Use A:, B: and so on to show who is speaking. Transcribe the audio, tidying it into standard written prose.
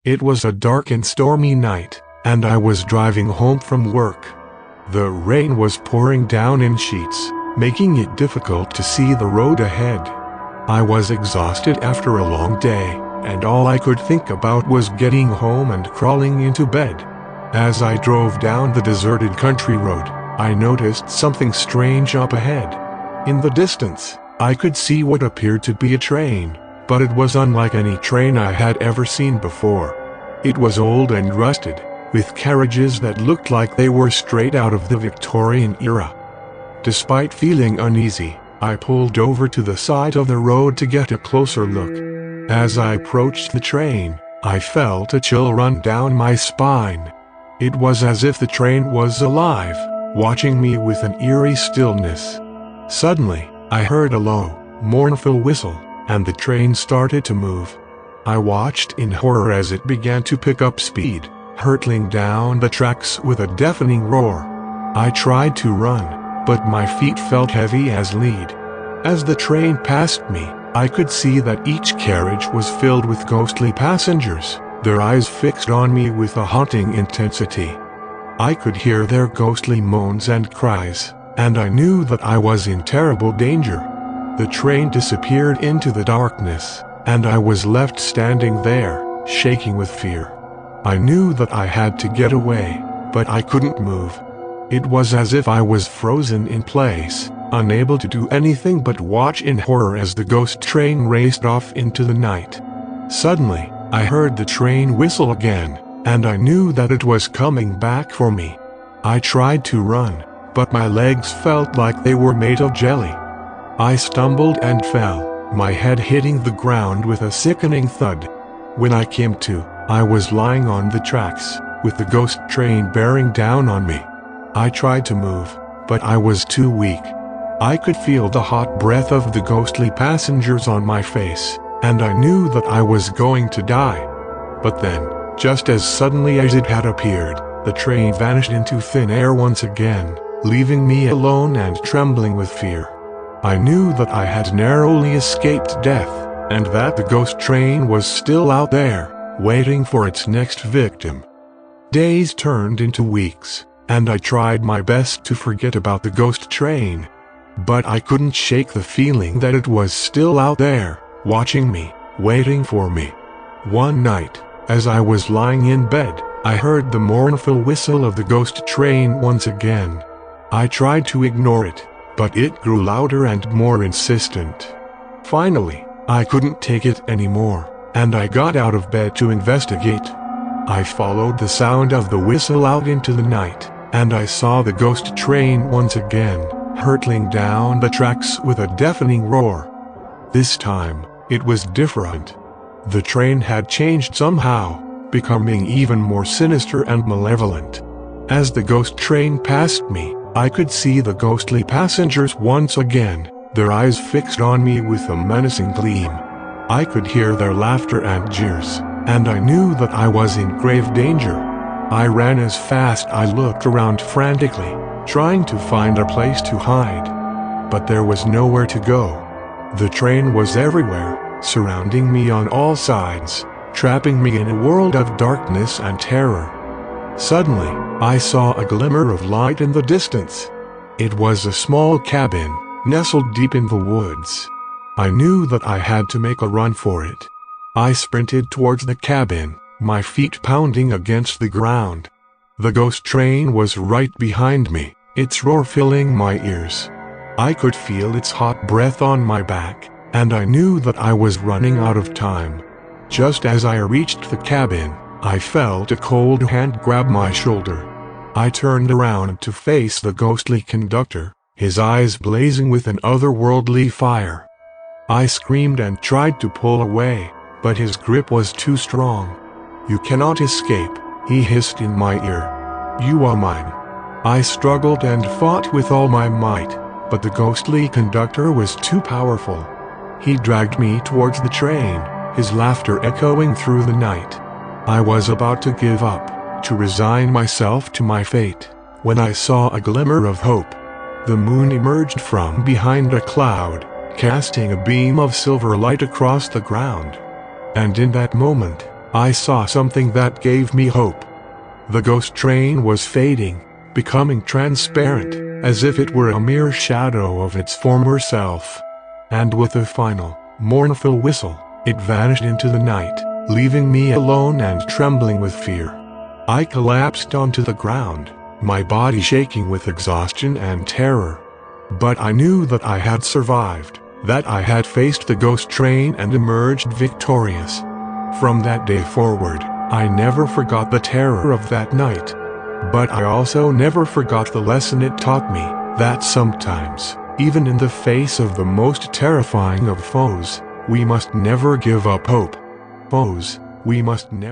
A: It was a dark and stormy night, and I was driving home from work. The rain was pouring down in sheets, making it difficult to see the road ahead. I was exhausted after a long day, and all I could think about was getting home and crawling into bed. As I drove down the deserted country road, I noticed something strange up ahead. In the distance, I could see what appeared to be a train, but it was unlike any train I had ever seen before. It was old and rusted, with carriages that looked like they were straight out of the Victorian era. Despite feeling uneasy, I pulled over to the side of the road to get a closer look. As I approached the train, I felt a chill run down my spine. It was as if the train was alive, watching me with an eerie stillness. Suddenly, I heard a low, mournful whistle, and the train started to move. I watched in horror as it began to pick up speed, hurtling down the tracks with a deafening roar. I tried to run, but my feet felt heavy as lead. As the train passed me, I could see that each carriage was filled with ghostly passengers, their eyes fixed on me with a haunting intensity. I could hear their ghostly moans and cries, and I knew that I was in terrible danger. The train disappeared into the darkness, and I was left standing there, shaking with fear. I knew that I had to get away, but I couldn't move. It was as if I was frozen in place, unable to do anything but watch in horror as the ghost train raced off into the night. Suddenly, I heard the train whistle again, and I knew that it was coming back for me. I tried to run, but my legs felt like they were made of jelly. I stumbled and fell, my head hitting the ground with a sickening thud. When I came to, I was lying on the tracks, with the ghost train bearing down on me. I tried to move, but I was too weak. I could feel the hot breath of the ghostly passengers on my face, and I knew that I was going to die. But then, just as suddenly as it had appeared, the train vanished into thin air once again, leaving me alone and trembling with fear. I knew that I had narrowly escaped death, and that the ghost train was still out there, waiting for its next victim. Days turned into weeks, and I tried my best to forget about the ghost train. But I couldn't shake the feeling that it was still out there, watching me, waiting for me. One night, as I was lying in bed, I heard the mournful whistle of the ghost train once again. I tried to ignore it, but it grew louder and more insistent. Finally, I couldn't take it anymore, and I got out of bed to investigate. I followed the sound of the whistle out into the night, and I saw the ghost train once again, hurtling down the tracks with a deafening roar. This time, it was different. The train had changed somehow, becoming even more sinister and malevolent. As the ghost train passed me, I could see the ghostly passengers once again, their eyes fixed on me with a menacing gleam. I could hear their laughter and jeers, and I knew that I was in grave danger. I ran as fast as I looked around frantically, trying to find a place to hide. But there was nowhere to go. The train was everywhere, surrounding me on all sides, trapping me in a world of darkness and terror. Suddenly, I saw a glimmer of light in the distance. It was a small cabin, nestled deep in the woods. I knew that I had to make a run for it. I sprinted towards the cabin, my feet pounding against the ground. The ghost train was right behind me, its roar filling my ears. I could feel its hot breath on my back, and I knew that I was running out of time. Just as I reached the cabin, I felt a cold hand grab my shoulder. I turned around to face the ghostly conductor, his eyes blazing with an otherworldly fire. I screamed and tried to pull away, but his grip was too strong. "You cannot escape," he hissed in my ear. "You are mine." I struggled and fought with all my might, but the ghostly conductor was too powerful. He dragged me towards the train, his laughter echoing through the night. I was about to give up, to resign myself to my fate, when I saw a glimmer of hope. The moon emerged from behind a cloud, casting a beam of silver light across the ground. And in that moment, I saw something that gave me hope. The ghost train was fading, becoming transparent, as if it were a mere shadow of its former self. And with a final, mournful whistle, it vanished into the night, leaving me alone and trembling with fear. I collapsed onto the ground, my body shaking with exhaustion and terror. But I knew that I had survived, that I had faced the ghost train and emerged victorious. From that day forward, I never forgot the terror of that night. But I also never forgot the lesson it taught me, that sometimes, even in the face of the most terrifying of foes, we must never give up hope. We must never